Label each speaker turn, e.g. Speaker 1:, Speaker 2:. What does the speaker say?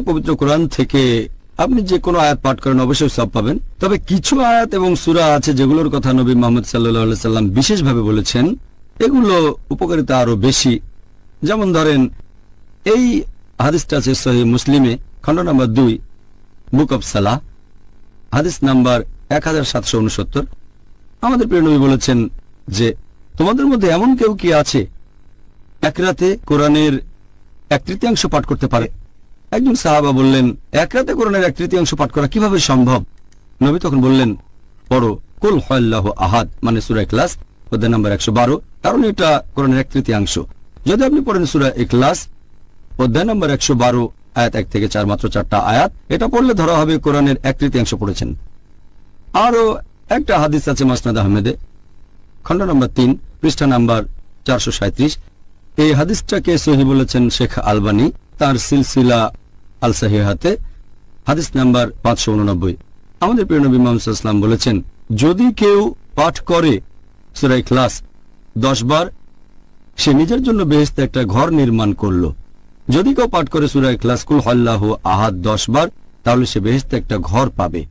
Speaker 1: পবিত্র কোরআন থেকে আপনি যে কোনো আয়াত পাঠ করেন অবশ্যই সওয়াব পাবেন। তবে কিছু আয়াত এবং সূরা আছে যেগুলোর কথা নবী মুহাম্মদ সাল্লাল্লাহু আলাইহি সাল্লাম বিশেষভাবে বলেছেন, এগুলো উপকারিতা আরো বেশি। যেমন ধরেন এই হাদিসটা আছে সহিহ মুসলিমে, খণ্ড নম্বর 2, বুক অফ সালাহ, হাদিস নাম্বার 1769। আমাদের প্রিয় নবী বলেছেন যে তোমাদের মধ্যে এমন কেউ কি আছে এক রাতে কোরআনের 1/3 পাঠ করতে পারে? একজন সাহাবা বললেন, এক রাতে কোরআনের 1/3 পাঠ করা কিভাবে সম্ভব? নবী তখন বললেন, পড়ো কুল হুয়াল্লাহু আহাদ, মানে সূরা ইখলাস অধ্যায় নম্বর 112, কারণ এটা কোরআনের 1/3। যদি আপনি পড়েন সূরা ইখলাস অধ্যায় নম্বর 112 আয়াত 1 থেকে 4, মাত্র 4টা আয়াত, এটা পড়লে ধরা হবে কোরআনের 1/3 পড়েছেন। আরো একটা হাদিস আছে মুসনাদ আহমেদে, খণ্ড নম্বর 3, পৃষ্ঠা নাম্বার 437। এই হাদিসটাকে সহিহ বলেছেন শেখ আলবানী তার সিলসিলা আল সাহিহাতে, হাদিস নাম্বার 589। আমাদের প্রিয় নবী মুহাম্মদ সাল্লাল্লাহু আলাইহি ওয়াসাল্লাম বলেছেন, যদি কেউ পাঠ করে সূরা ইখলাস 10 বার, সে নিজের জন্য বেহেশতে একটা ঘর নির্মাণ করলো। যদি কেউ পাঠ করে সূরা ইখলাস কুল হুয়াল্লাহু আহাদ 10 বার, তাহলে সে বেহেশতে একটা ঘর পাবে।